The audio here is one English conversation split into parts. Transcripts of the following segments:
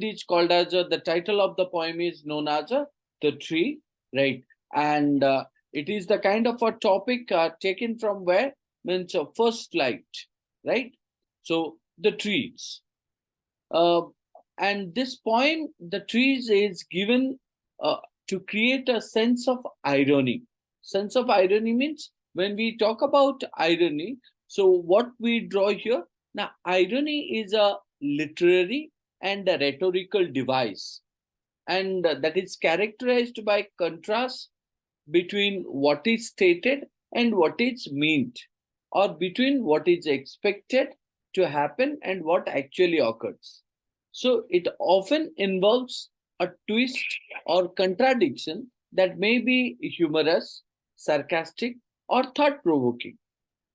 It's called as the title of the poem is known as the tree, right? And it is the kind of a topic taken from where means first light, right? So the trees, uh, and this poem, the trees, is given to create a sense of irony. Sense of irony means when we talk about irony, so what we draw here now, irony is a literary and a rhetorical device, and that is characterized by contrast between what is stated and what is meant, or between what is expected to happen and what actually occurs. So it often involves a twist or contradiction that may be humorous, sarcastic, or thought provoking,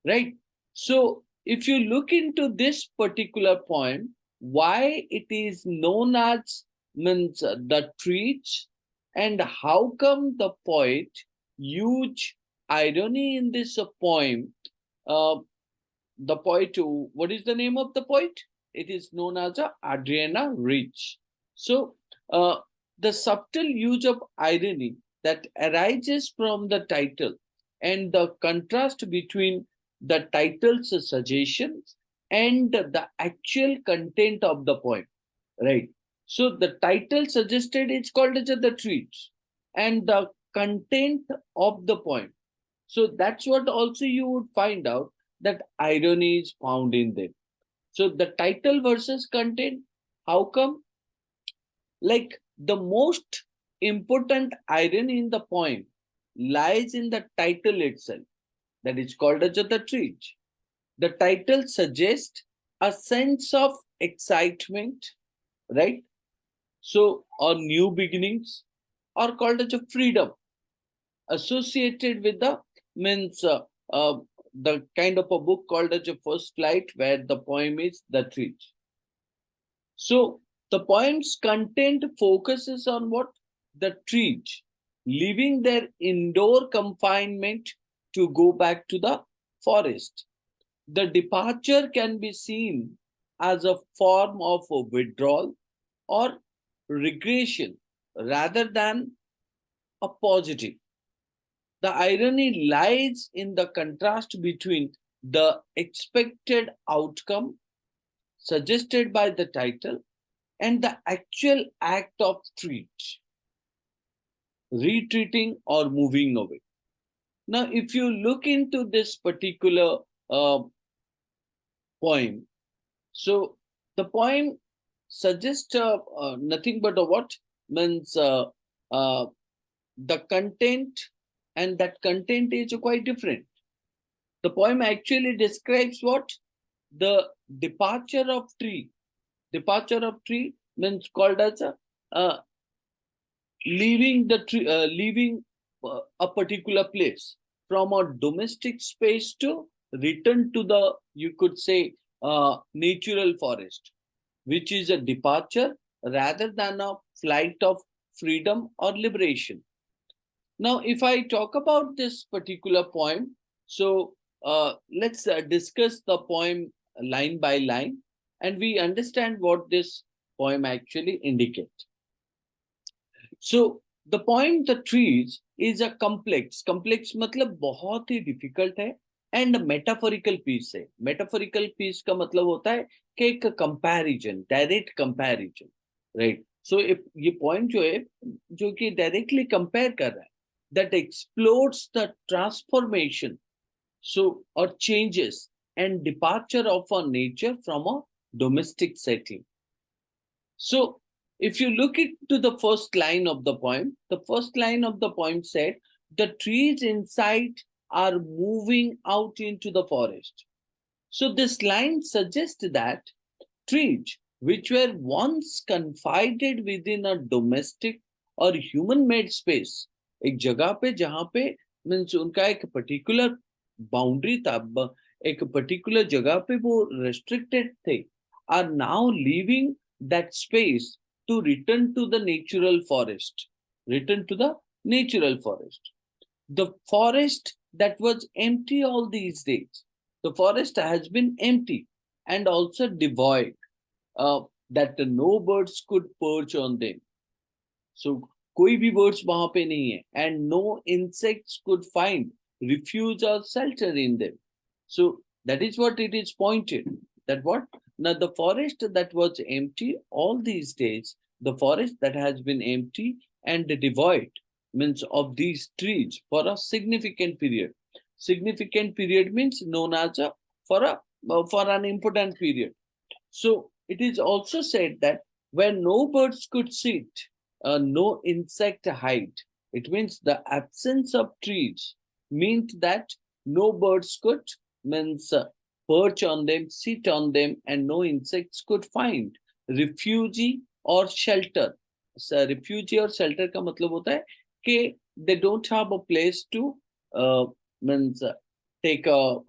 right? So if you look into this particular poem, why it is known as means the treat, and how come the poet huge irony in this poem. uh, the poet, what is the name of the poet? It is known as Adriena Rich. So the subtle use of irony that arises from the title and the contrast between the title's suggestions and the actual content of the poem, right? So the title suggested is called as the treat, and the content of the poem, so that's what also you would find out, that irony is found in them. So the title versus content, how come? Like the most important irony in the poem lies in the title itself, that is called as the treat. The title suggests a sense of excitement, right? So, or new beginnings, or called as a freedom associated with the means the kind of a book called as a first light, where the poem is the treat. So the poem's content focuses on what? The treat, leaving their indoor confinement to go back to the forest. The departure can be seen as a form of a withdrawal or regression rather than a positive. The irony lies in the contrast between the expected outcome suggested by the title and the actual act of retreating or moving away. Now, if you look into this particular poem, so the poem suggests nothing but a what means uh, the content, and that content is quite different. The poem actually describes what? The departure of tree. Departure of tree means called as a leaving the tree, leaving a particular place from a domestic space to return to the, you could say, natural forest, which is a departure rather than a flight of freedom or liberation. Now, if I talk about this particular poem, so let's discuss the poem line by line, and we understand what this poem actually indicates. So the poem The Trees is a complex मतलब बहुत ही difficult है, and metaphorical piece है. Metaphorical piece का मतलब होता है कि एक comparison, direct comparison, right? So ये point जो है, जो कि directly compare कर रहा है, that explores the transformation, so or changes and departure of a nature from a domestic setting. So if you look into the first line of the poem, the first line of the poem said, the trees inside are moving out into the forest. So this line suggests that trees, which were once confided within a domestic or human made space, एक जगह पे जहां पे means उनका एक particular boundary था, एक particular जगह पे वो रेस्ट्रिक्टेड थे, are now leaving that space to return to the natural forest. Return to the natural forest. The forest that was empty all these days. The forest has been empty and also devoid. Uh, that no birds could perch on them. So कोई भी birds वहां पे नहीं है, and no insects could find refuge or shelter in them. So that is what it is pointed, that what now the forest that was empty all these days, the forest that has been empty and devoid means of these trees for a significant period. Significant period means known as a for an important period. So it is also said that where no birds could sit, no insect hide. It means the absence of trees meant that no birds could means perch on them, sit on them, and no insects could find refuge or shelter. So refuge or shelter का मतलब होता है कि they don't have a place to means take a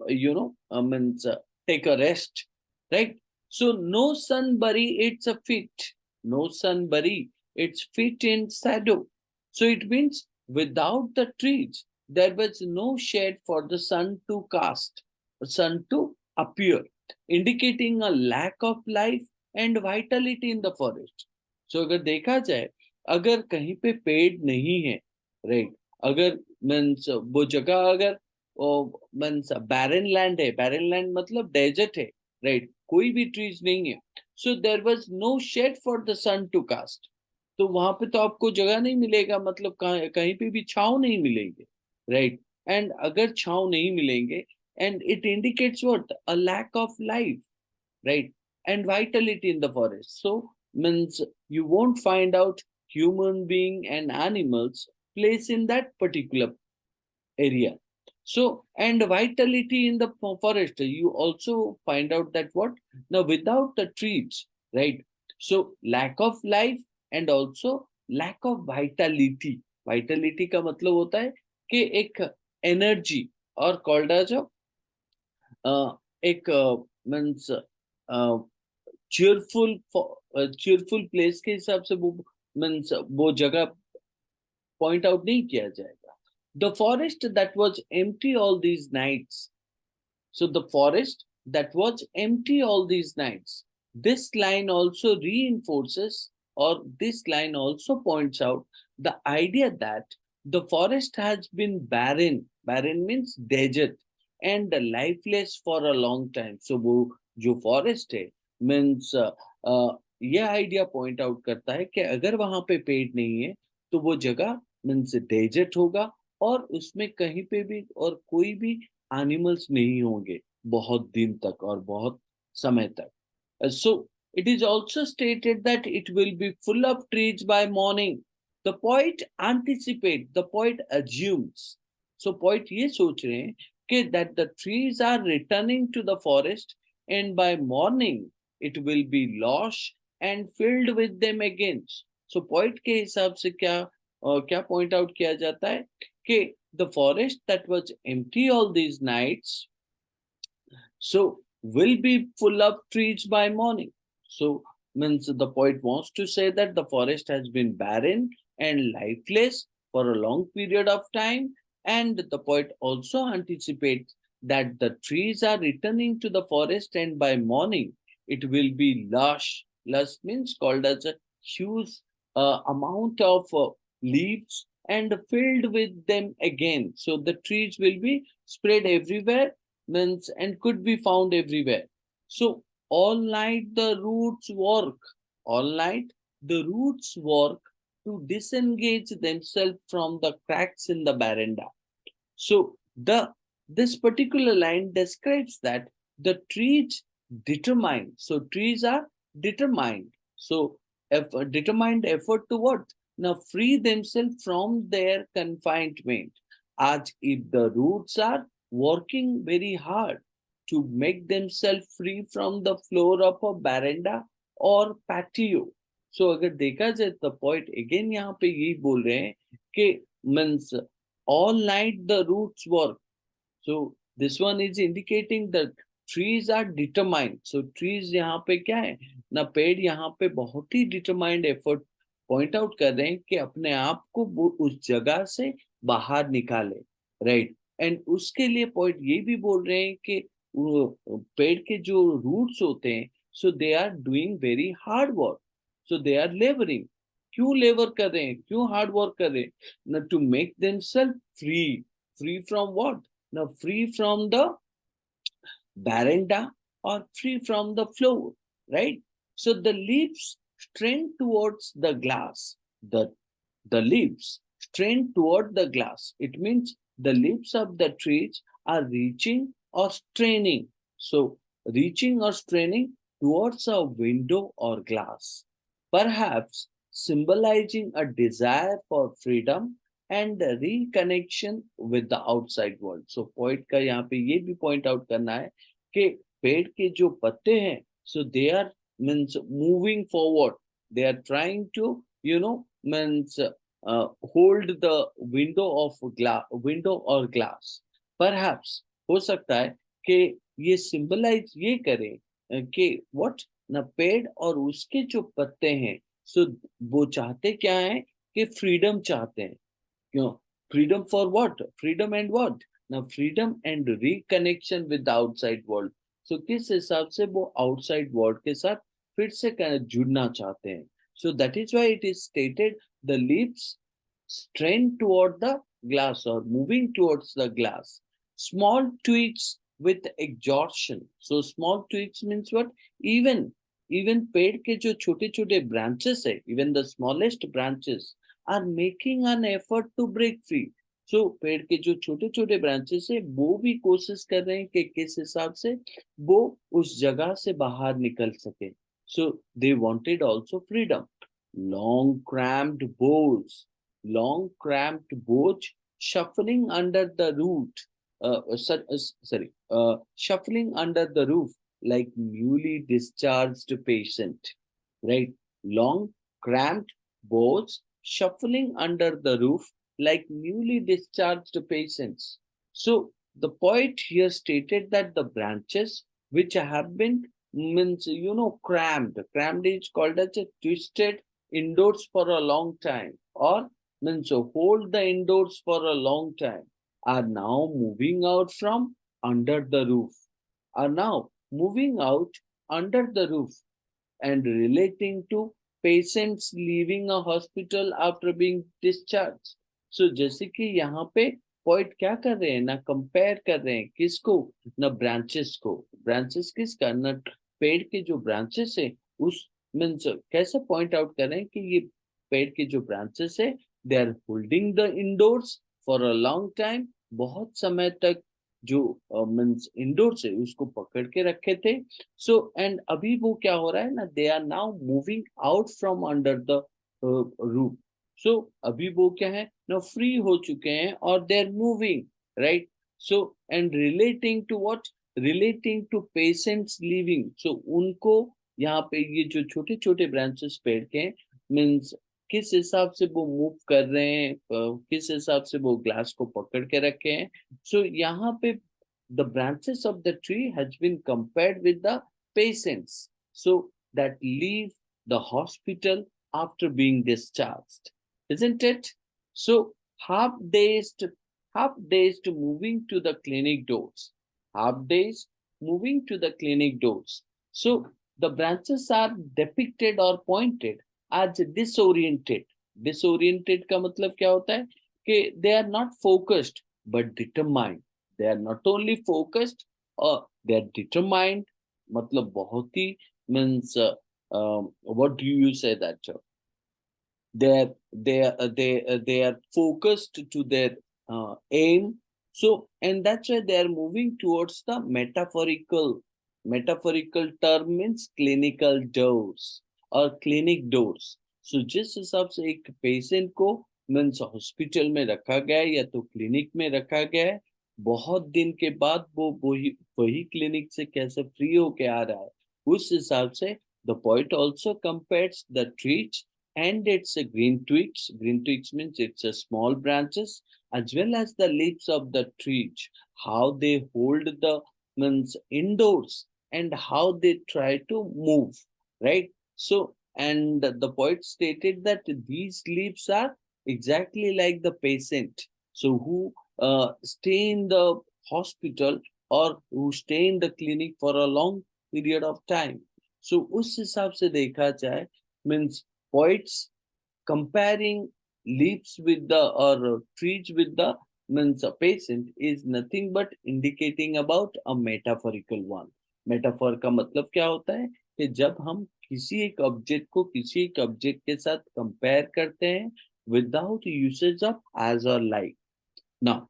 means take a rest, right? So no sun bury its a feet, no sun bury its feet in shadow. So it means without the trees, there was no shade for the sun to cast, sun to appear, indicating a lack of life and vitality in the forest. So अगर देखा जाए, अगर कहीं पे पेड़ नहीं है, right, अगर मीन्स वो जगह अगर मीन्स बैरन लैंड है, बैरन लैंड मतलब डेजर्ट है, राइट, कोई भी ट्रीज नहीं है, so there was no shade for the sun to cast, तो वहां पे तो आपको जगह नहीं मिलेगा, मतलब कहीं पे भी छांव नहीं मिलेंगे, राइट, एंड अगर छांव नहीं मिलेंगे, and it indicates what a lack of life, right, and vitality in the forest. So means you won't find out human being and animals place in that particular area. So and vitality in the forest, you also find out that what now without the trees, right, so lack of life and also lack of vitality. Vitality का मतलब होता है कि एक energy और called as एक means cheerful place के हिसाब से वो मीन्स वो जगह पॉइंट आउट नहीं किया जाएगा. The forest that was empty all these nights, so the forest that was empty all these nights. This line also reinforces, or this line also points out the idea that the forest has been barren. Barren means desert and lifeless for a long time. So वो जो forest है means ये idea point out करता है कि अगर वहां पे पेड़ नहीं है तो वो जगह मीन्स डेजर्ट होगा और उसमें कहीं पे भी और कोई भी एनिमल्स नहीं होंगे बहुत दिन तक और बहुत समय तक. So it is also stated that it will be full of trees by morning. The poet anticipates, the poet assumes. So poet ये सोच रहे हैं कि that the trees are returning to the forest and by morning it will be lush and filled with them again. So poet के हिसाब से क्या point out किया जाता है कि the forest that was empty all these nights, so will be full of trees by morning. So means the poet wants to say that the forest has been barren and lifeless for a long period of time, and the poet also anticipates that the trees are returning to the forest and by morning it will be lush. Lush means called as a huge amount of leaves and filled with them again. So the trees will be spread everywhere means and could be found everywhere. So all night the roots work. All night the roots work to disengage themselves from the cracks in the veranda. So this particular line describes that the trees determine. So trees are determined. So determined effort to what? Now free themselves from their confinement. As if the roots are working very hard to make themselves free from the floor of a veranda or patio. So अगर देखा जाए the poet again यहाँ पे यही बोल रहे हैं कि means all night the roots work. So this one is indicating that trees are determined. So trees यहाँ पे क्या है ना, पेड़ यहाँ पे बहुत ही determined effort point out कर रहे हैं कि अपने आप को वो उस जगह से बाहर निकाले, राइट, एंड उसके लिए पॉइंट ये भी बोल रहे हैं कि पेड़ के जो रूट्स होते हैं So they are doing very hard work. So they are laboring. क्यों लेबर कर रहे हैं, क्यों हार्ड वर्क कर रहे हैं? ना to make themselves free. Free from what? Now free from the veranda or free from the floor, right? So the leaves strain towards the glass. The leaves strain toward the glass. It means the leaves of the trees are reaching or straining. So reaching or straining towards a window or glass, perhaps symbolizing a desire for freedom and a reconnection with the outside world. So poet का यहाँ पे ये भी point out करना है कि पेड़ के जो पत्ते हैं, so they are means moving forward. They are trying to, means hold the window or glass. Perhaps हो सकता है कि ये symbolize ये करे कि what ना पेड़ और उसके जो पत्ते हैं, so वो चाहते क्या है कि freedom चाहते हैं. क्यों? Freedom for what? Freedom and what? Now freedom and reconnection with the outside world. So किस हिसाब से वो outside world के साथ फिर से जुड़ना चाहते हैं. So that is why it is stated the leaves strain toward the glass or moving towards the glass. Small tweaks with exhaustion. So small tweaks means what? Even पेड़ के जो छोटे छोटे branches है, even the smallest branches are making an effort to break free. So पेड़ के जो छोटे छोटे branches है वो भी कोशिश कर रहे हैं कि किस हिसाब से वो उस जगह से बाहर निकल सके. So they wanted also freedom. Long cramped boughs, shuffling under the shuffling under the roof like newly discharged patient, right? Long cramped boughs shuffling under the roof like newly discharged patients. So the poet here stated that the branches which have been means cramped is called as a twisted indoors for a long time, or means hold the indoors for a long time, are now moving out from under the roof, are now moving out under the roof and relating to patients leaving a hospital after being discharged. So जैसे कि यहाँ पे point क्या कर रहे हैं ना, compare कर रहे हैं किसको ना ब्रांचेस को. ब्रांचेस किसका ना पेड़ के जो ब्रांचेस है उस मीन्स कैसे पॉइंट आउट कर रहे हैं कि ये पेड़ के जो ब्रांचेस है they are holding the indoors for a long time. बहुत समय तक जो मीन्स इंडोर्स है उसको पकड़ के रखे थे. सो एंड अभी वो क्या हो रहा है ना, they are now moving out from under the roof. So अभी वो क्या है ना, फ्री हो चुके हैं और they are moving, right? So and relating to what? Relating to patients living. So उनको यहाँ पे ये जो छोटे छोटे ब्रांचेस पेड़ के मीन्स किस हिसाब से वो मूव कर रहे हैं, किस हिसाब से वो ग्लास को पकड़ के रखे हैं. सो यहाँ पे the branches of the tree has been compared with the patients, so that leave the hospital after being discharged, isn't it? So half dazed moving to the clinic doors, half dazed moving to the clinic doors. So the branches are depicted or pointed as disoriented का मतलब क्या होता है कि they are not focused but determined. They are not only focused or they are determined. मतलब बहुत ही means what do you say that they are focused to their aim. So and that's why they are moving towards the metaphorical term means clinical doors or clinic doors. So जिस हिसाब से एक patient को means hospital में रखा गया है या तो क्लिनिक में रखा गया है, बहुत दिन के बाद वो वही क्लिनिक से कैसे फ्री होके आ रहा है, उस हिसाब से the poet also compares the trees and its green twigs. Green twigs means it's a small branches as well as the leaves of the trees, how they hold the means indoors and how they try to move, right? So and the poet stated that these leaves are exactly like the patient, so who stay in the hospital or who stay in the clinic for a long period of time. So उस हिसाब से देखा जाए, means poets comparing leaves with the or trees with the means a patient is nothing but indicating about a metaphorical one. Metaphor का मतलब क्या होता है कि जब हम किसी एक ऑब्जेक्ट को किसी एक ऑब्जेक्ट के साथ कंपेयर करते हैं without usage of as or like. Now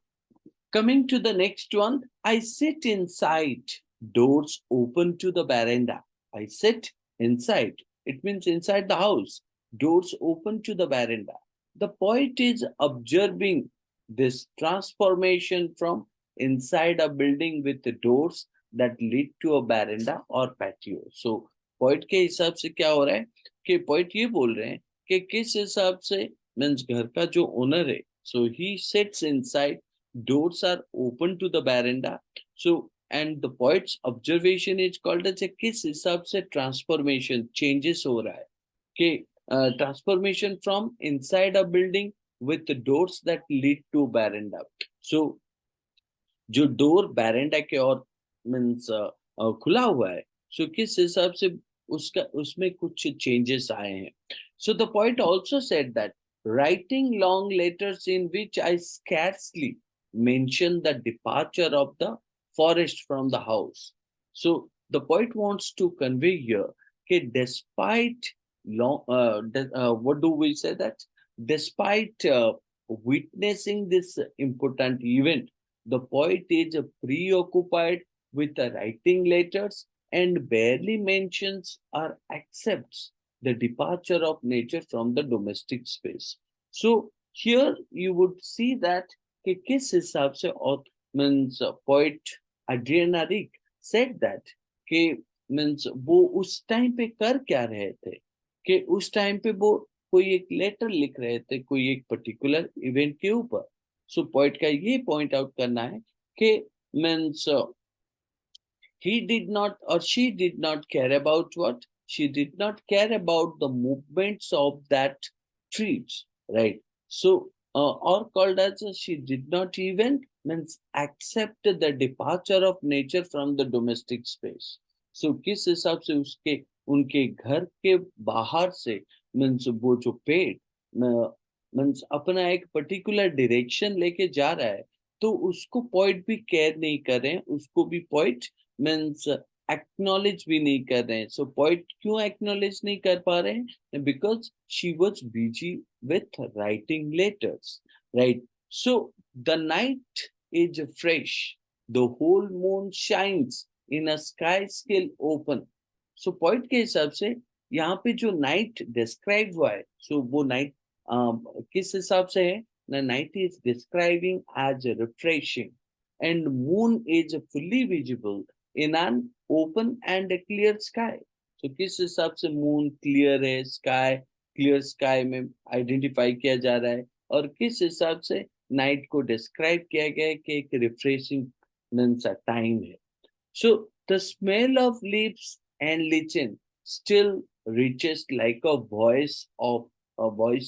coming to the next one, I sit inside, doors open to the veranda. I sit inside. It means inside the house, doors open to the veranda. The poet is observing this transformation from inside a building with the doors that lead to a veranda or patio. So, poet के हिसाब से क्या हो रहा है कि poet ये बोल रहे हैं कि किस हिसाब से means घर का जो owner है, so he sits inside, doors are open to the veranda. So and the poet's observation is called as a किस हिसाब से transformation changes हो रहा है कि transformation from inside a building with the doors that lead to veranda. So जो door बैरेंडा के और मीन्स खुला हुआ है, सो किस हिसाब से उसका उसमें कुछ चेंजेस आए हैं. So the point also said that writing long letters in which I scarcely mention the departure of the forest from the house. So the poet wants to convey here that despite what do we say that despite witnessing this important event, the poet is preoccupied with the writing letters and barely mentions or accepts the departure of nature from the domestic space. So here you would see that कि किस हिसाब से means poet Adriana Rich said that कि means वो उस time पे कर क्या रहे थे कि उस टाइम पे वो कोई एक लेटर लिख रहे थे कोई एक पर्टिकुलर इवेंट के ऊपर. सो पोइट का ये पॉइंट आउट करना है कि means he did not or she did not care about what? She did not care about the movements of that trees, right? So, or called as she did not even means accept the departure of nature from the domestic space. So, किस हिसाब से उसके उनके घर के बाहर से means वो जो पेड़ मीन्स अपना एक पर्टिकुलर डायरेक्शन लेके जा रहा है, तो उसको पॉइंट भी केयर नहीं कर रहे हैं, उसको भी पॉइंट मीन्स एक्नॉलेज भी नहीं कर रहे हैं. सो पॉइंट क्यों एक्नॉलेज नहीं कर पा रहे हैं? Because she was busy with writing letters, right? So the night is fresh, the whole moon shines in a sky still open. So point के हिसाब से यहाँ पे जो नाइट डिस्क्राइब हुआ है, सो वो नाइट किस हिसाब से है? The night is describing as refreshing and moon is fully visible in an open and a clear sky. So किस हिसाब से moon clear है, sky clear sky में identify किया जा रहा है और किस हिसाब से night को describe किया गया है कि एक refreshing means a time है. So the smell of leaves and lichen still reaches like a voice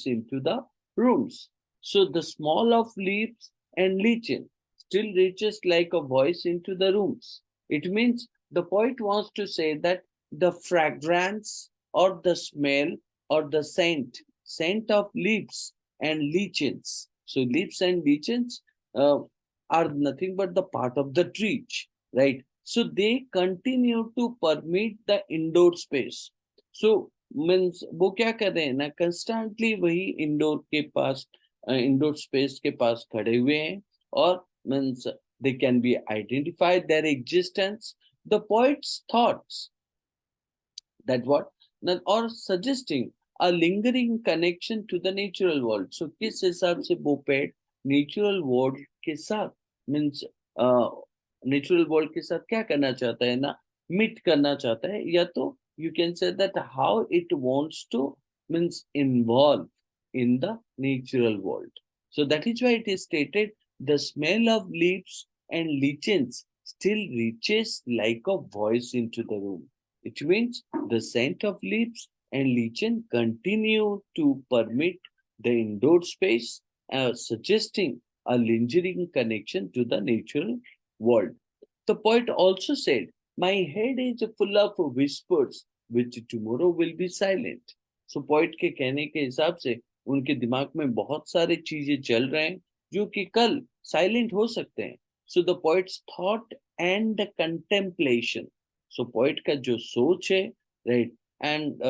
into the rooms. So the smell of leaves and lichen still reaches like a voice into the rooms. It means the poet wants to say that the fragrance or the smell or the scent of leaves and lichens. So leaves and lichens are nothing but the part of the tree, right? So they continue to permeate the indoor space. So means वो क्या कर रहे हैं ना, constantly वही indoor के पास indoor space के पास खड़े हुए हैं और means they can be identified their existence. The poet's thoughts that what or suggesting a lingering connection to the natural world. So किस हिसाब से वो पेड़ नेचुरल वर्ल्ड के साथ मीन्स नेचुरल वर्ल्ड के साथ क्या करना चाहता है ना, मीट करना चाहता है, या तो you can say that how it wants to means involve in the natural world. So that is why it is stated the smell of leaves and lichens still reaches like a voice into the room. It means the scent of leaves and lichen continue to permeate the indoor space, suggesting a lingering connection to the natural world. The poet also said, my head is full of whispers which tomorrow will be silent. So poet के कहने के हिसाब से उनके दिमाग में बहुत सारे चीजें चल रहे हैं जो कि कल साइलेंट हो सकते हैं. So the poet's thought and contemplation. So poet का जो सोच है, right, and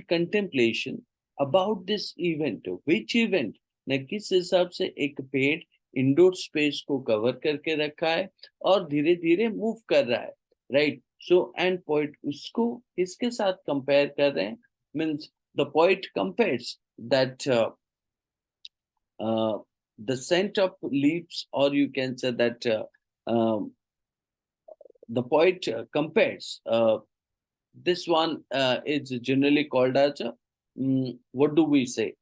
contemplation about this event. Which event? न किस हिसाब से एक पेड़ इंडोर स्पेस को कवर करके रखा है और धीरे धीरे मूव कर रहा है, राइट. सो एंड पोइट उसको किसके साथ कंपेयर कर रहे हैं, means the poet compares that the scent of leaves, or you can say that the poet compares this one is generally called as what do we say,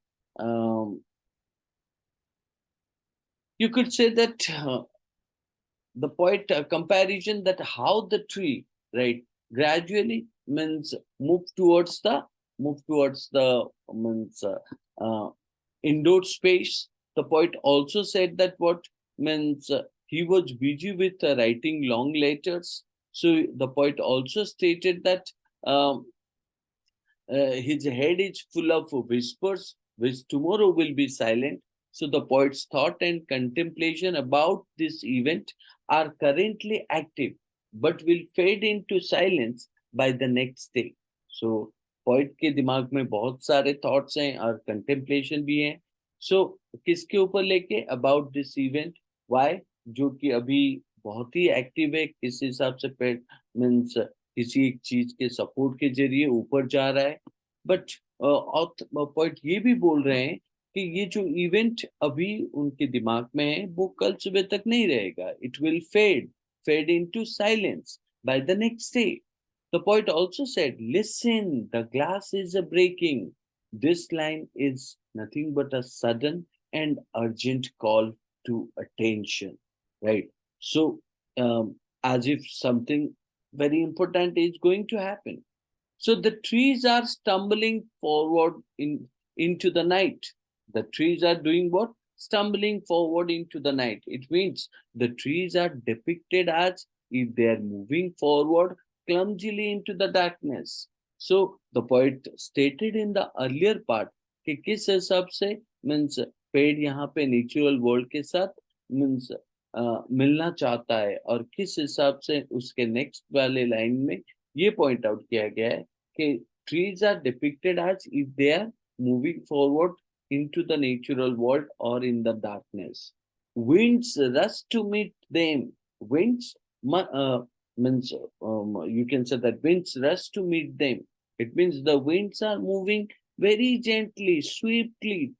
you could say that the poet comparison that how the tree, right, gradually means move towards the means indoor space. The poet also said that what means he was busy with writing long letters. So the poet also stated that his head is full of whispers, which tomorrow will be silent. So the poet's thought and contemplation about this event are currently active, but will fade into silence by the next day. So poet के दिमाग में बहुत सारे thoughts हैं और contemplation भी हैं. So किसके ऊपर लेके about this event? Why? जो कि अभी बहुत ही एक्टिव है, किस हिसाब से मीन्स किसी एक चीज के सपोर्ट के जरिए ऊपर जा रहा है. बट पॉइंट ये भी बोल रहे हैं कि ये जो इवेंट अभी उनके दिमाग में है वो कल सुबह तक नहीं रहेगा. It will fade into silence by the next day. The point also said listen the glass is breaking. This line is nothing but a sudden and urgent call to attention, right? So as if something very important is going to happen. So the trees are stumbling forward into the night. The trees are doing what? Stumbling forward into the night. It means the trees are depicted as if they are moving forward clumsily into the darkness. So the poet stated in the earlier part कि किस हिसाब से means पेड़ यहाँ पे natural world के साथ means मिलना चाहता है, और किस हिसाब से उसके नेक्स्ट वाले लाइन में ये पॉइंट आउट किया गया है कि trees are depicted as if they are moving forward into the natural world or in the darkness. Winds rush to meet them. Winds means you can say that winds rush to meet them. It means the winds are moving very gently, swiftly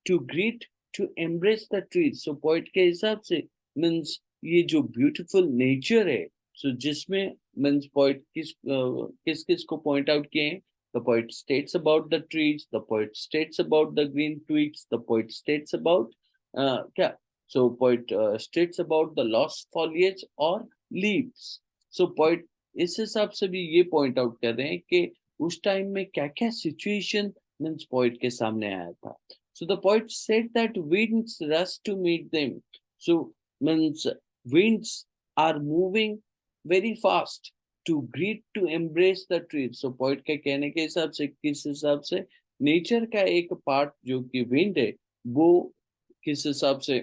to greet, to embrace the trees. So poet के हिसाब से means ये जो beautiful nature है, so जिसमें means poet किस किस को point out किए हैं. The poet states about the trees, the poet states about the green twigs, the poet states about क्या, so poet states about the lost foliage or leaves. So poet इस हिसाब से भी ये point out कर रहे हैं कि उस टाइम में क्या क्या situation means poet के सामने आया था. So the poet said that winds rush to meet them. So means winds are moving very fast to greet, to embrace the trees. So poet के कहने के हिसाब से किस हिसाब से नेचर का एक पार्ट जो कि विंड है वो किस हिसाब से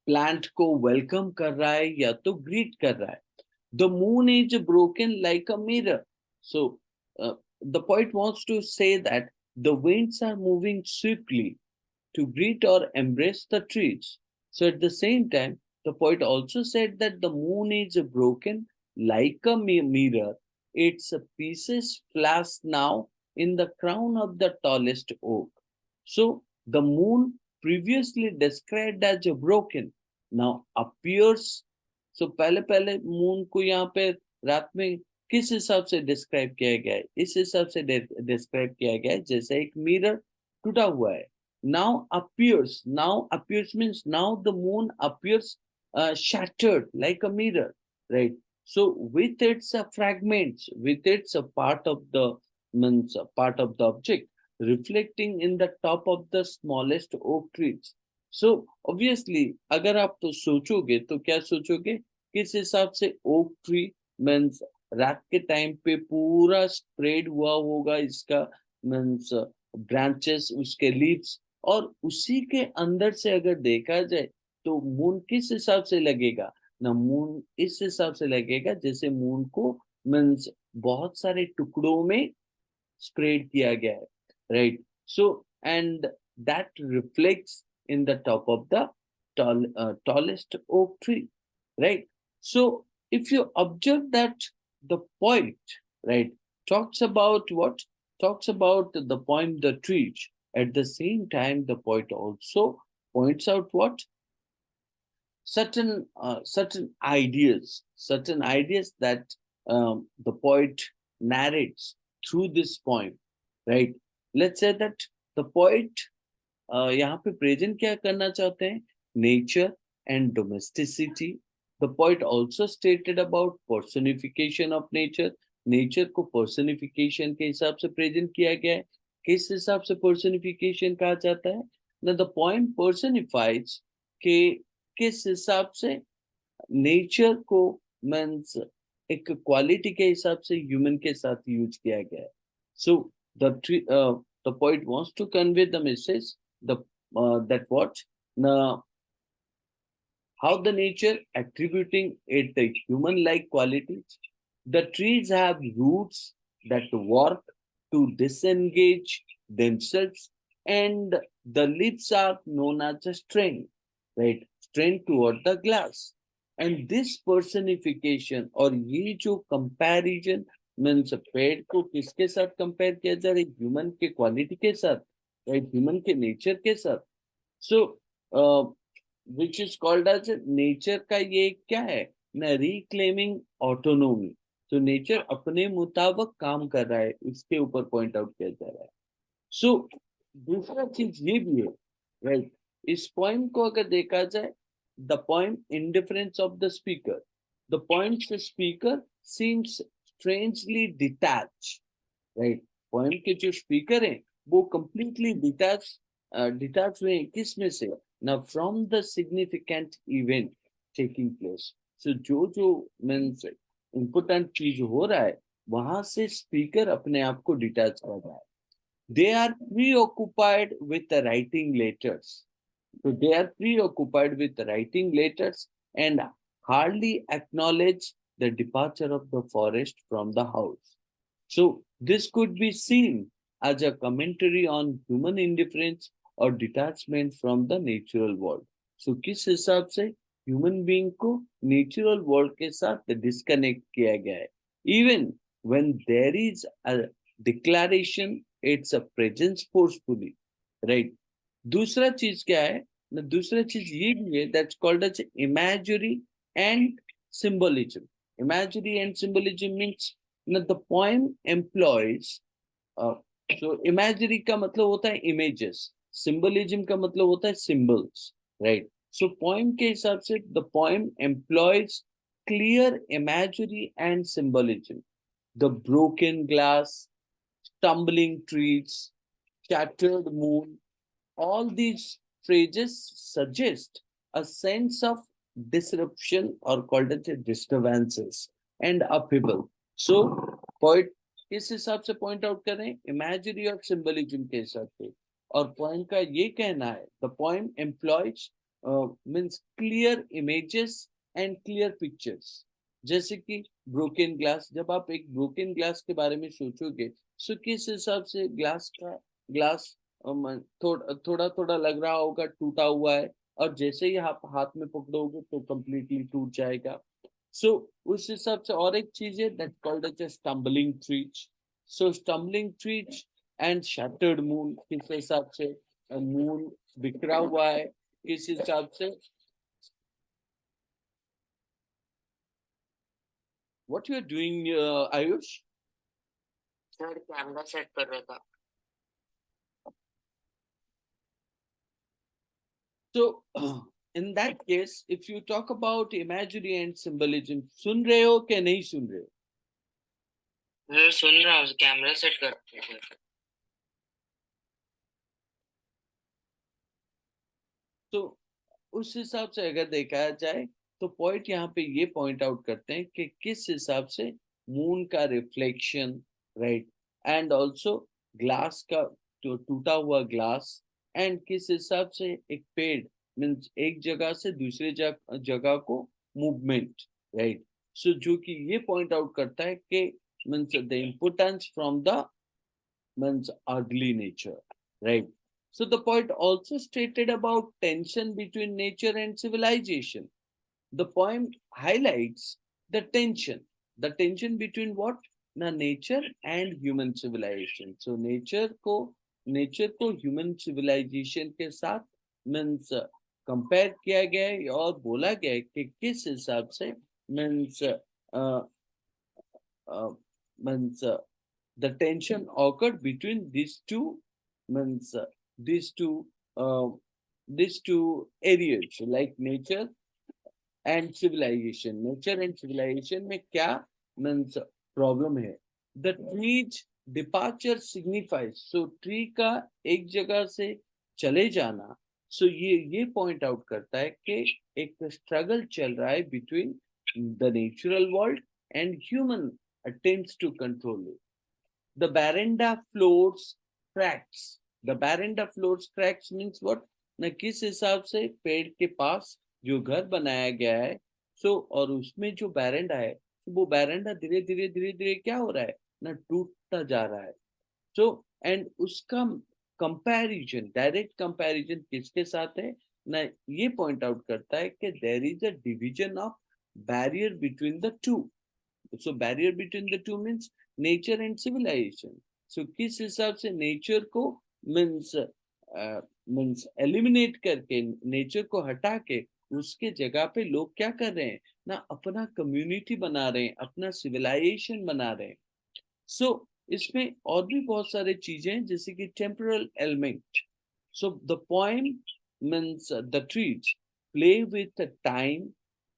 प्लांट को वेलकम कर रहा है या तो ग्रीट कर रहा है. The moon is broken like a mirror. So the poet wants to say that the winds are moving swiftly to greet or embrace the trees. So at the same time, the poet also said that the moon is broken like a mirror. Its pieces flash now in the crown of the tallest oak. So the moon, previously described as a broken, now appears. So पहले पहले moon को यहाँ पे रात में किस हिसाब से डिस्क्राइब किया गया है, इस हिसाब से डिस्क्राइब किया गया है जैसे एक मिरर टूटा हुआ है. Now appears means now the moon appears shattered like a mirror, right? So with its fragments, with its part of the means part of the object reflecting in the top of the smallest oak trees. So obviously अगर आप तो सोचोगे तो क्या सोचोगे किस हिसाब से oak tree means रात के टाइम पे पूरा स्प्रेड हुआ होगा इसका मीन्स ब्रांचेस, उसके लीव्स, और उसी के अंदर से अगर देखा जाए तो मून किस हिसाब से लगेगा ना, मून इस हिसाब से लगेगा जैसे मून को मीन्स बहुत सारे टुकड़ों में spread किया गया है, right? So and that reflects in the top of the tallest oak tree, right? So if you observe that the poet, right, talks about what, talks about the point the tree, at the same time the poet also points out what, certain ideas that the poet narrates through this poem, right? Let's say that the poet यहाँ पे present क्या करना चाहते हैं, nature and domesticity. The poet also stated about personification of nature. Nature को personification के हिसाब से प्रेजेंट किया गया है. किस हिसाब से पर्सनिफिकेशन कहा जाता है ना, द पोएम पर्सनिफाइज के किस हिसाब से नेचर को मीन्स एक क्वालिटी के हिसाब से ह्यूमन के साथ यूज किया गया है. So the poet wants to convey the message the that what now, how the nature attributing it the human like qualities. The trees have roots that work to disengage themselves, and the leaves are known as a strain, right? Strain toward the glass. And this personification or ये जो comparison means पेड़ को किसके साथ compare किया जा रहा है, ह्यूमन के क्वालिटी के साथ, राइट, ह्यूमन के नेचर के साथ. So which is called as nature का ये क्या है ना, रिक्लेमिंग ऑटोनोमी. तो नेचर अपने मुताबिक काम कर रहा है, इसके ऊपर पॉइंट आउट किया जा रहा है. सो दूसरा चीज ये भी है, राइट, इस पॉइंट को अगर देखा जाए, the point indifference of the speaker, the point speaker seems strangely detach, right. Poem के जो स्पीकर हैं वो कंप्लीटली डिटैच हुए किस में से ना, from the significant event taking place. So जो जो मीन्स इम्पोर्टेंट चीज हो रहा है वहां से स्पीकर अपने आप को डिटैच कर रहा है. They are preoccupied with writing letters. So they are preoccupied with writing letters and hardly acknowledge the departure of the forest from the house. So this could be seen as a commentary on human indifference or detachment from the natural world. So किस हिसाब से human being को natural world के साथ disconnect किया गया है. Even when there is a declaration, it's a presence forcefully, right? दूसरा चीज क्या है ना, दूसरा चीज ये भी है that's called as imagery and symbolism. Imagery and symbolism means ना the poem employs, so imagery का मतलब होता है इमेजेस, सिंबलिज्म का मतलब होता है सिंबल्स, राइट. सो पोएम के हिसाब से the poem employees clear imagery and symbolism. The broken glass, stumbling trees, shattered moon, all these phrases suggest a sense of disruption or called as disturbances and upheaval. So poet किस हिसाब से point out कर रहे हैं, imagery और symbolism के हिसाब से. और पॉइंट का ये कहना है the poem employees means clear images and clear pictures. जैसे कि ब्रोकन ग्लास, जब आप एक ब्रोकन ग्लास के बारे में सोचोगे सो किस हिसाब से ग्लास थोड़ा थोड़ा लग रहा होगा टूटा हुआ है, और जैसे ही आप हाथ में पकड़ोगे तो कंप्लीटली टूट जाएगा. सो उस हिसाब से और एक चीज है that called as stumbling trees. So stumbling trees and shattered moon, किस हिसाब से मून बिखरा हुआ है, किस हिसाब से. What you are doing Ayush? Sir camera set कर रहा था. So in that case, if you talk about imagery and symbolism, सुन रहे हो कि नहीं सुन रहे हो? मैं सुन रहा हूँ, कैमरा सेट करते हैं. तो उस हिसाब से अगर देखा जाए तो पॉइंट यहाँ पे ये पॉइंट आउट करते हैं कि किस हिसाब से मून का reflection, right, and also glass का जो टूटा हुआ ग्लास, एंड किस हिसाब से एक पेड़ मीन्स एक जगह से दूसरे जगह को मूवमेंट, राइट। सो जो कि ये पॉइंट आउट करता है कि means the importance from the means ugly nature, right? So the poet also stated about tension between nature and civilization. The poem highlights the tension between what? Na nature and human civilization. So nature को human civilization के साथ means compare किया गया है और बोला गया है कि किस हिसाब से means uh, means the tension occurred between these two means these two uh, these two areas like nature and civilization. Nature and civilization में क्या means problem है? The tree's departure signifies, so tree का एक जगह से चले जाना, so ये point out करता है कि एक struggle चल रहा है between the natural world and human attempts to control it. The veranda floors cracks. The veranda floors cracks means what? न किस हिसाब से पेड़ के पास जो घर बनाया गया है, सो और उसमें जो बैरेंडा है, तो वो बैरेंडा धीरे धीरे क्या हो रहा है ना, टूटता जा रहा है। सो एंड उसका कंपैरिजन, डायरेक्ट कंपैरिजन किसके साथ है ना, ये पॉइंट आउट करता है कि there is a division of barrier between the two. so barrier between the two means nature and civilization. So किस हिसाब से nature को means means eliminate करके, nature को हटा के उसके जगह पे लोग क्या कर रहे हैं ना, अपना community बना रहे हैं, अपना civilization बना रहे हैं। So इसमें और भी बहुत सारे चीजें हैं जैसे कि temporal element. So the poem means the trees play with the time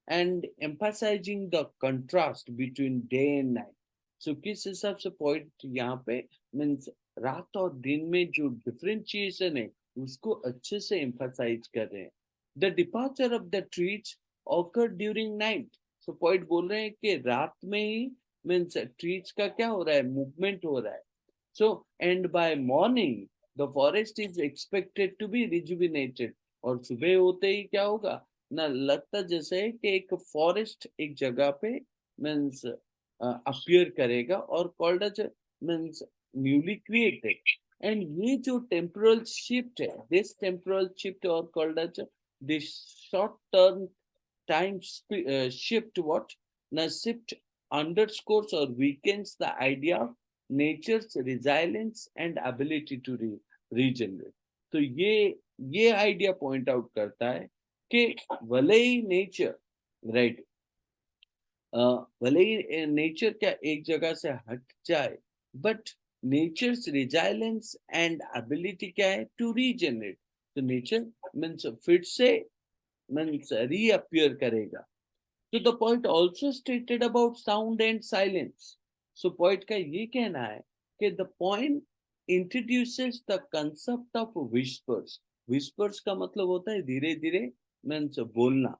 and emphasizing the contrast between day and night. So किस हिसाब से पॉइंट यहाँ पे मीन्स रात और दिन में जो डिफरेंशिएशन है उसको अच्छे से एम्फसाइज कर रहे हैं। The departure of the trees occur during night. So point बोल रहे हैं कि रात में ही मीन्स ट्रीज का क्या हो रहा है, मूवमेंट हो रहा है। So, and by morning, the forest is expected to be rejuvenated. और सुबह होते ही क्या होगा ना, लगता जैसे कि एक फॉरेस्ट एक जगह पे मीन्स अपीयर करेगा और called as means newly created. And ये जो टेम्पोरल शिफ्ट है, दिस टेम्पोरल शिफ्ट और called as this short term time shift what na shift underscores or weakens the idea of nature's resilience and ability to regenerate. तो ये idea point out करता है कि भले ही नेचर, राइट, भले ही nature क्या एक जगह से हट जाए, but nature's resilience and ability क्या है, टू रीजनरेट। तो नेचर मीन्स फिर से मीन्स रीअपियर करेगा। So the poet also stated about sound and silence. So poet का ये कहना है कि the poem introduces the concept of whispers. Whispers का मतलब होता है धीरे धीरे मीन्स बोलना,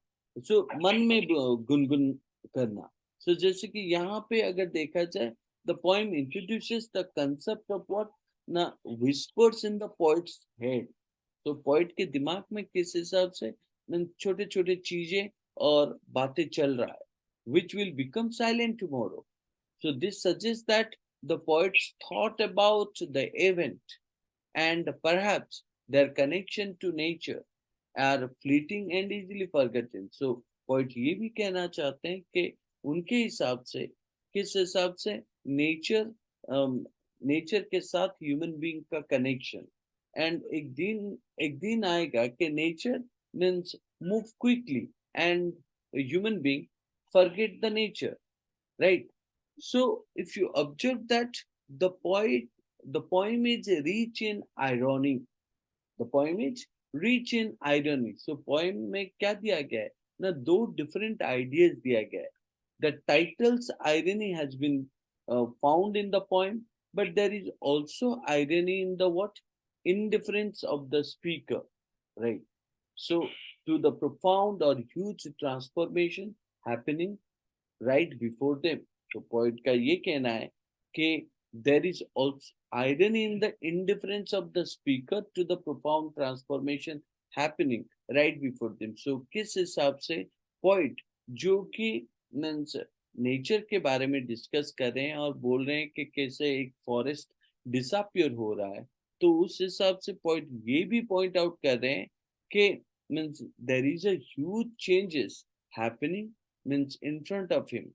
so मन में गुनगुन करना। So जैसे कि यहाँ पे अगर देखा जाए, the poem introduces the concept of what ना, whispers in the poet's head. तो पोइट के दिमाग में किस हिसाब से छोटे छोटे चीजें और बातें चल रहा है, which will become silent tomorrow. So this suggests that the poets thought about the event and perhaps their connection to nature are fleeting and easily forgotten. So poet ये भी कहना चाहते हैं कि उनके हिसाब से किस हिसाब से नेचर नेचर के साथ ह्यूमन बीइंग का कनेक्शन, एंड एक दिन आएगा कि nature means move quickly and human being forget the nature, right? So if you observe that the poem is rich in irony, the poem is rich in irony. So poem में क्या दिया गया है ना, दो different ideas दिया गया है। The title's irony has been found in the poem, but there is also irony in the what, indifference of the speaker, right? So to the profound or huge transformation happening right before them. तो poet का ये कहना है कि there is also irony in the indifference of the speaker to the profound transformation happening right before them. So किस हिसाब से poet जो कि मीन्स नेचर के बारे में डिस्कस कर रहे हैं और बोल रहे हैं कि कैसे एक फॉरेस्ट डिसअपियर हो रहा है, तो उस हिसाब से पोइट ये भी पॉइंट आउट कर रहे हैं कि means there is a huge changes happening means in front of him.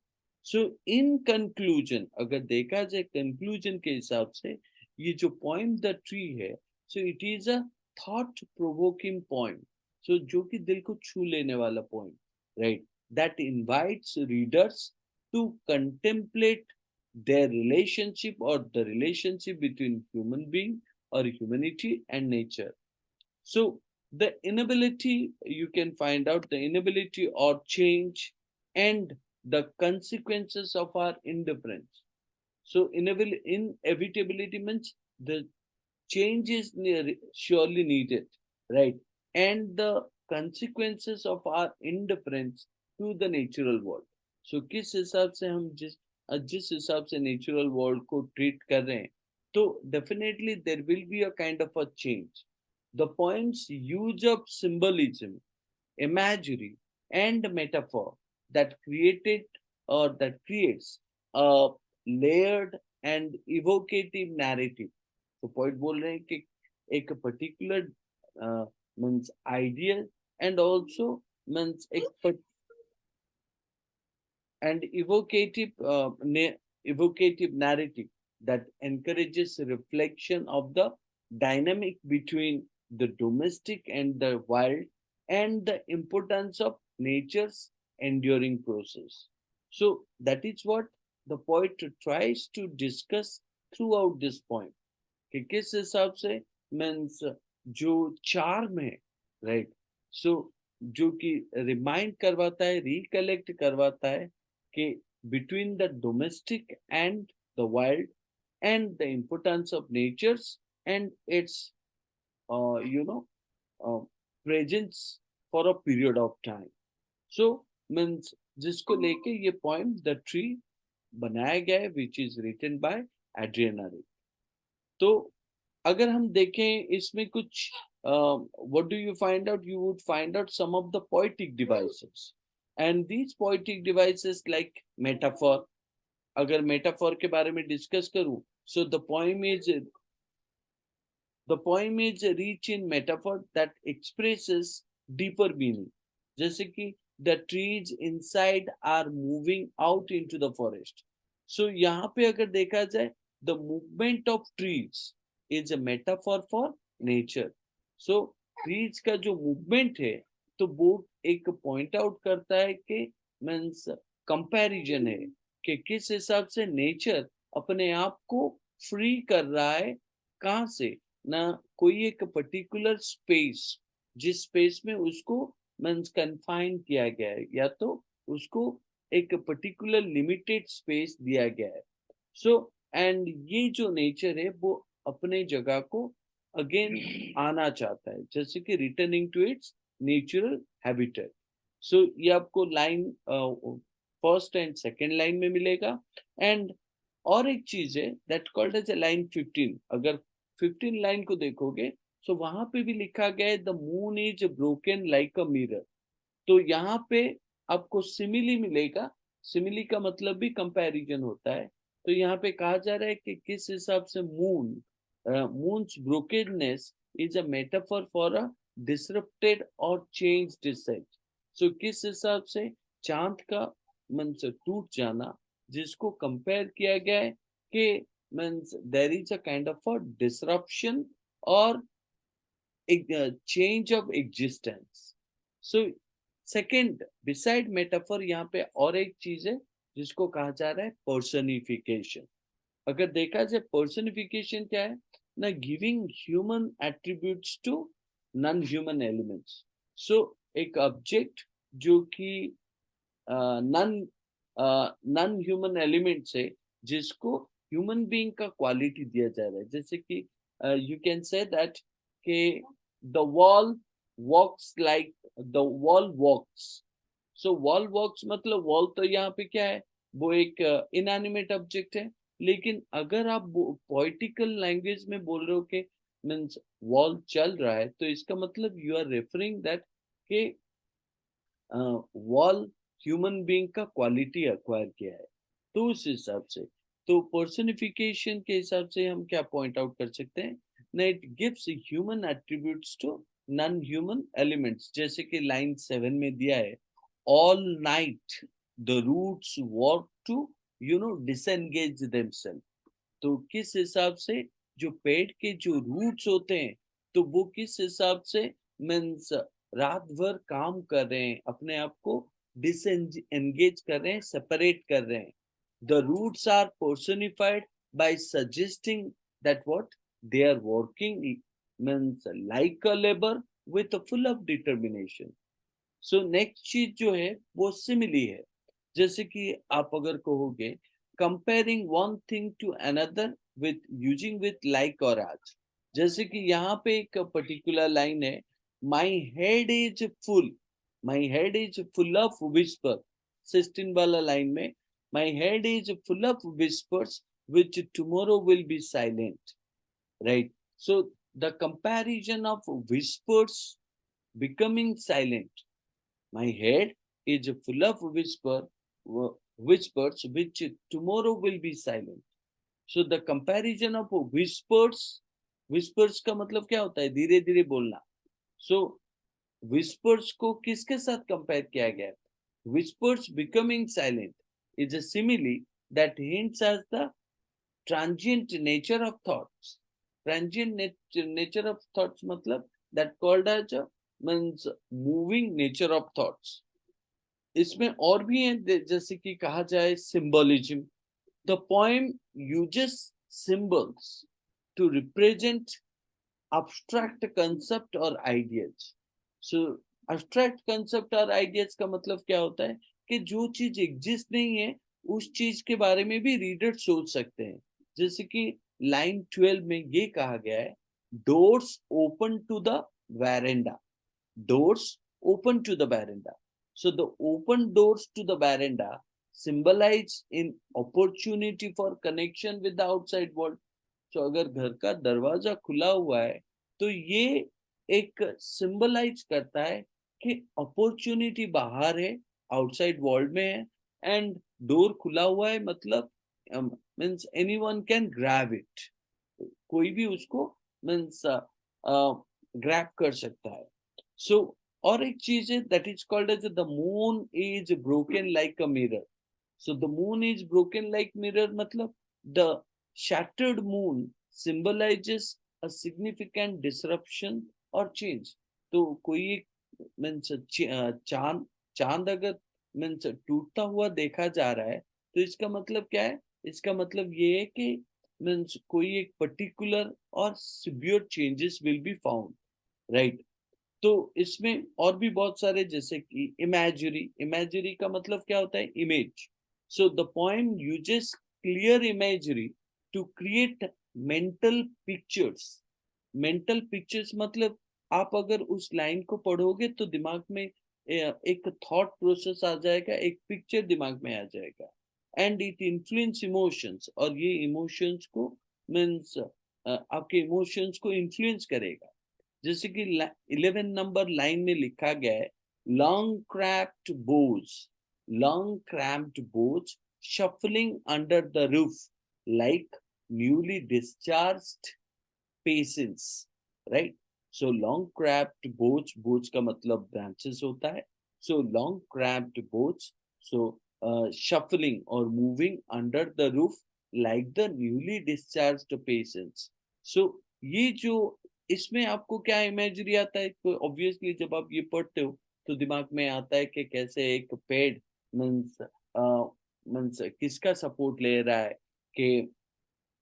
So in conclusion, अगर देखा जाए कंक्लूजन के हिसाब से, ये जो पोइम द ट्री है, so it is a thought provoking poem. So जो कि दिल को छू लेने वाला poem, right, that invites readers to contemplate their relationship or the relationship between human being or humanity and nature. So the inability, you can find out the inability or change and the consequences of our indifference. So inevitability means the change is surely needed, right? And the consequences of our indifference to the natural world. So किस हिसाब से हम जिस हिसाब से natural world को treat कर रहे हैं, तो definitely there will be a kind of a change. The points use of symbolism, imagery, and metaphor that creates a layered and evocative narrative. तो पॉइंट बोल रहे हैं कि एक particular means ideal and also means एक and evocative narrative that encourages reflection of the dynamic between the domestic and the wild and the importance of nature's enduring process. So that is what the poet tries to discuss throughout this poem. कि किस हिसाब से means जो charm है, right, सो जो कि remind करवाता है, रिकलेक्ट करवाता है कि between the domestic and the wild and the importance of nature's and its you know presence for a period of time. So means जिसको लेके ये पोएम द ट्री बनाया गया है, which is written by Adriana. तो अगर हम देखें इसमें कुछ what do you find out? You would find out some of the poetic devices, and these poetic devices like metaphor. अगर metaphor के बारे में discuss करूं, so the poem is rich in metaphor that expresses deeper meaning. जैसे कि the trees inside are moving out into the forest. So यहाँ पे अगर देखा जाए, the movement of trees is a metaphor for nature. So trees का जो movement है, तो वो एक point out करता है कि means comparison है कि किस हिसाब से nature अपने आप को free कर रहा है. कहाँ से? ना कोई एक पर्टिकुलर स्पेस, जिस स्पेस में उसको मीन्स कन्फाइन किया गया है, या तो उसको एक पर्टिकुलर लिमिटेड स्पेस दिया गया है. सो एंड ये जो नेचर है वो अपने जगह को अगेन आना चाहता है, जैसे कि returning to its natural habitat. So ये आपको line first and second line में मिलेगा. एंड और एक चीज है that called as a line 15. अगर 15 लाइन को देखोगे, सो वहां पे भी लिखा गया है the moon is broken like a mirror. तो यहाँ पे आपको सिमिली मिलेगा. सिमिली का मतलब भी कंपैरिजन होता है. तो यहाँ पे कहा जा रहा है कि किस हिसाब से moon's brokenness is a metaphor for a disrupted or change descent. So किस हिसाब से चांद का मन से टूट जाना, जिसको कंपेयर किया गया है कि means there is a kind of a disruption or a change of existence. So second, beside metaphor, यहाँ पे और एक चीज है जिसको कहा जा रहा है personification. अगर देखा जाए personification क्या है ना, giving human attributes to non human elements. So एक ऑब्जेक्ट जो कि नॉन नॉन ह्यूमन एलिमेंट से जिसको ह्यूमन बीइंग का क्वालिटी दिया जा रहा है. जैसे कि यू कैन से दैट कि the wall walks like the wall walks. So wall walks मतलब वॉल तो यहाँ पे क्या है, वो एक इनएनिमेट ऑब्जेक्ट है। लेकिन अगर आप पोइटिकल लैंग्वेज में बोल रहे हो कि मीन्स वॉल चल रहा है, तो इसका मतलब यू आर रेफरिंग दैट कि वॉल ह्यूमन बीइंग का क्वालिटी एक्वायर किया है। तो उस हिसाब से, तो पर्सनिफिकेशन के हिसाब से हम क्या पॉइंट आउट कर सकते हैं ना, it gives human attributes to non human elements. जैसे कि लाइन 7 में दिया है, all night the roots work to disengage themselves. तो किस हिसाब से जो पेड़ के जो रूट्स होते हैं, तो वो किस हिसाब से मीन्स रात भर काम कर रहे हैं, अपने आप को डिसएंगेज कर रहे हैं, सेपरेट कर रहे हैं। The roots are personified by suggesting that what they are working means like a labour with a full of determination. So next चीज जो है वो सिमिली है। जैसे कि आप अगर कहोगे comparing one thing to another with using with like और आज। जैसे कि यहाँ पे एक पर्टिकुलर लाइन है, my head is full, my head is full of whisper. 16 वाला लाइन में, my head is full of whispers which tomorrow will be silent, right. So the comparison of whispers becoming silent, my head is full of whispers which tomorrow will be silent. So the comparison of whispers का मतलब क्या होता है, धीरे धीरे बोलना। So whispers को किसके साथ कंपेयर किया गया है? Whispers becoming silent is a simile that hints at the transient nature of thoughts. Transient nature of thoughts मतलब that called as a means moving nature of thoughts. इसमें और भी है, जैसे कि कहा जाए symbolism. The poem uses symbols to represent abstract concept और ideas. So abstract concept और ideas का मतलब क्या होता है कि जो चीज एग्जिस्ट नहीं है, उस चीज के बारे में भी रीडर सोच सकते हैं। जैसे कि लाइन 12 में ये कहा गया है, doors open to the veranda, doors open to the veranda. So the open doors to the veranda symbolize in opportunity for connection with the outside world. So अगर घर का दरवाजा खुला हुआ है, तो ये एक सिंबलाइज करता है कि अपॉर्चुनिटी बाहर है, आउटसाइड वर्ल्ड में है। एंड डोर खुला हुआ है मतलब means anyone can grab it, कोई भी उसको मीन्स ग्रैब कर सकता है। सो और एक चीज है that is called as the moon is broken like a mirror. So the moon is broken like mirror मतलब the shattered moon symbolizes a significant disruption और change। तो कोई एक मीन्स चांद चांद अगर मीन्स टूटता हुआ देखा जा रहा है, तो इसका मतलब क्या है? इसका मतलब ये है कि मीन्स कोई एक पर्टिकुलर और severe changes will be found, right. तो इसमें और भी बहुत सारे, जैसे कि इमेजरी, इमेजरी का मतलब क्या होता है? Image. So the poem uses clear imagery to create mental pictures. Mental pictures मतलब आप अगर उस लाइन को पढ़ोगे तो दिमाग में एक थॉट प्रोसेस आ जाएगा, एक पिक्चर दिमाग में आ जाएगा। एंड इट इन्फ्लुएंस इमोशंस, और ये इमोशंस को मीन्स आपके इमोशंस को इन्फ्लुएंस करेगा। जैसे कि 11 नंबर लाइन में लिखा गया है, लॉन्ग क्रैप्ड बोझ, लॉन्ग क्रैम्प्ड बोझ shuffling under the roof like newly discharged patients, right? So long crabbed boats, boats का मतलब branches होता है। So long crabbed boats, so shuffling or moving under the roof like the newly discharged patients. So ये जो इसमें आपको क्या imagery आता है? तो ऑब्वियसली जब आप ये पढ़ते हो तो दिमाग में आता है कि कैसे एक पेड़ मीन्स मीन्स किसका सपोर्ट ले रहा है, कि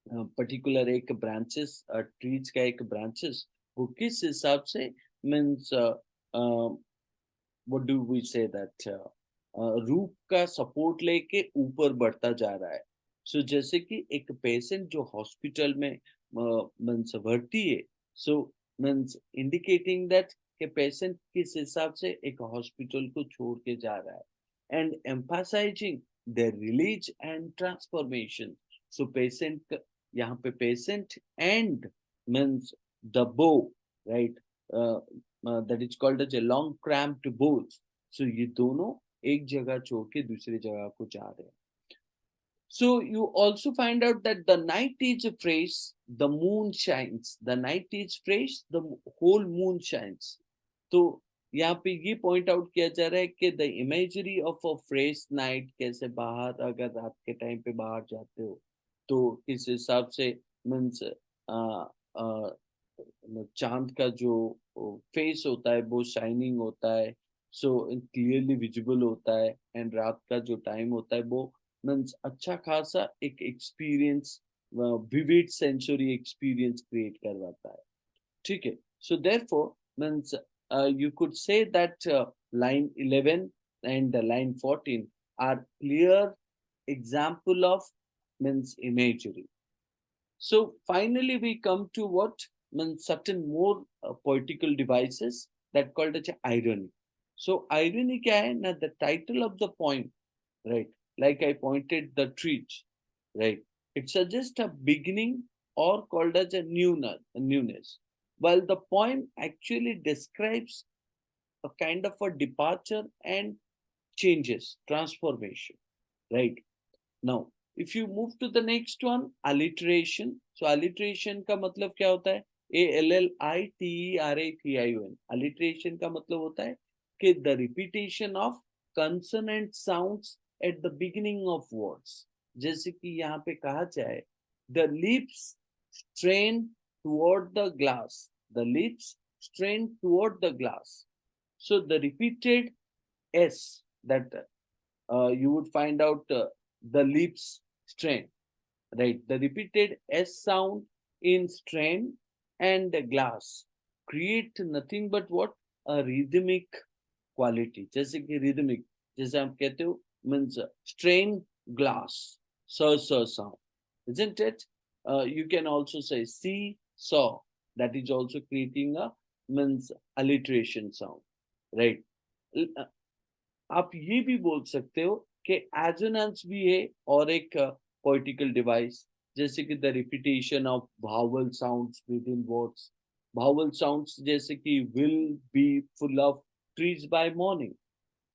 पर्टिकुलर एक ब्रांचेस ट्रीज का एक ब्रांचेस वो किस हिसाब से means what do we say that root का सपोर्ट लेके ऊपर बढ़ता जा रहा है। सो जैसे कि एक पेशेंट जो हॉस्पिटल में मीन्स भर्ती है, सो मीन्स इंडिकेटिंग दैट कि पेशेंट किस हिसाब से एक हॉस्पिटल को छोड़ के जा रहा है। And emphasising their release and transformation. So patient, यहाँ पे patient and means the bow, right? uh, that is called as a long cramped bows. So ये दोनों एक जगह छोड़ के दूसरी जगह को जा रहे हैं. So you also find out that the night is fresh, the moon shines. The night is fresh, the whole moon shines. तो यहाँ पे ये पॉइंट आउट किया जा रहा है कि the imagery of a fresh night, कैसे बाहर अगर रात के टाइम पे बाहर जाते हो तो किस हिसाब से मीन्स चांद का जो फेस होता है वो शाइनिंग होता है, सो क्लियरली विजिबल होता है, एंड रात का जो टाइम होता है वो मीन्स अच्छा खासा एक experience, vivid sensory experience create करवाता है. ठीक है. So therefore means you could say that line 11 and line 14 are clear example of means imagery. So finally we come to what means certain more poetical devices that called as irony. So irony kya hai na, the title of the poem, right? Like I pointed the trees, right? It suggests a beginning or called as a newness, while the poem actually describes a kind of a departure and changes, transformation, right? Now, if you move to the next one, alliteration. So alliteration का मतलब क्या होता है? ALLITERATION. Alliteration का मतलब होता है कि the repetition of consonant sounds at the beginning of words. जैसे कि यहाँ पे कहा जाए, the lips strain toward the glass. The lips strain toward the glass. So the repeated S that you would find out the lips strain, right? The repeated S sound in strain and the glass create nothing but what? A rhythmic quality. जैसे कि rhythmic, जैसे हम कहते हो means strain glass, so sound, isn't it? You can also say see saw. That is also creating a means alliteration sound, right? आप ये भी बोल सकते हो कि एजोनेंस भी है और एक पोइटिकल डिवाइस, जैसे कि the repetition of vowel sounds within words. Vowel sounds जैसे कि will be full of trees by morning.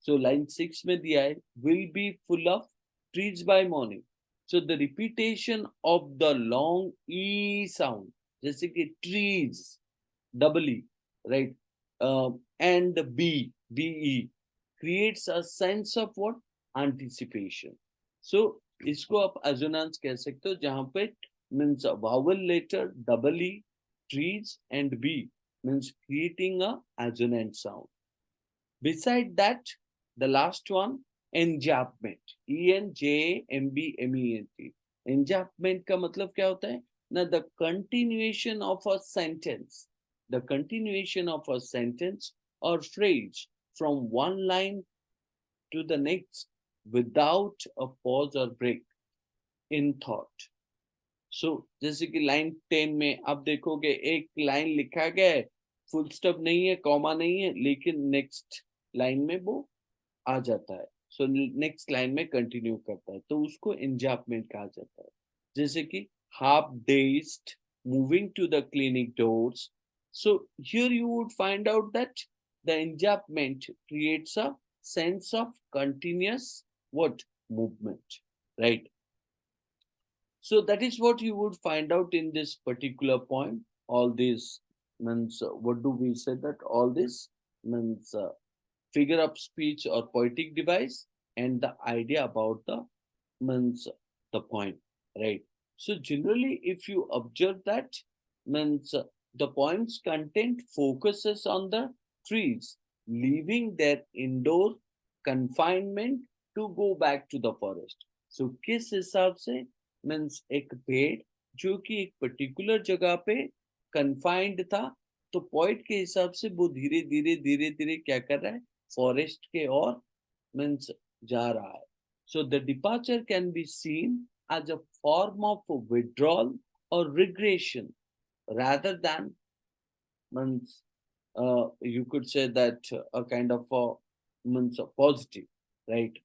So line 6 में दिया है will be full of trees by morning. So the repetition of the long E sound, जैसे कि trees double E, right? And BE creates a sense of what? Anticipation. So इसको आप assonance कह सकते हो, जहाँ पे means a vowel letter double E, trees and B means creating a assonant sound. Beside that, the last one, enjambment. ENJAMBMENT. Enjambment का मतलब क्या होता है ना? The continuation of a sentence. The continuation of a sentence or phrase from one line to the next without a pause or break in thought. सो जैसे कि line 10 में आप देखोगे एक लाइन लिखा गया है, फुल स्टॉप नहीं है, कॉमा नहीं है, लेकिन नेक्स्ट लाइन में वो आ जाता है. सो नेक्स्ट लाइन में कंटिन्यू करता है, तो उसको इंजापमेंट कहा जाता है. जैसे कि half dazed moving to the clinic doors. So here you would find out that the enjambment creates a sense of continuous what? Movement, right? So that is what you would find out in this particular poem. All these means, what do we say that? All this means figure of speech or poetic device and the idea about the means the poem, right? So generally, if you observe that means the poem's content focuses on the trees leaving their indoor confinement to go back to the forest. So किस हिसाब से means एक पेड़ जो कि एक particular जगह पे कन्फाइंड था, तो पॉइंट के हिसाब से वो धीरे धीरे धीरे धीरे क्या कर रहा है? फॉरेस्ट के और मीन्स जा रहा है. So the departure can be seen as a form of withdrawal or regression rather than means you could say that a kind of a means a positive, right?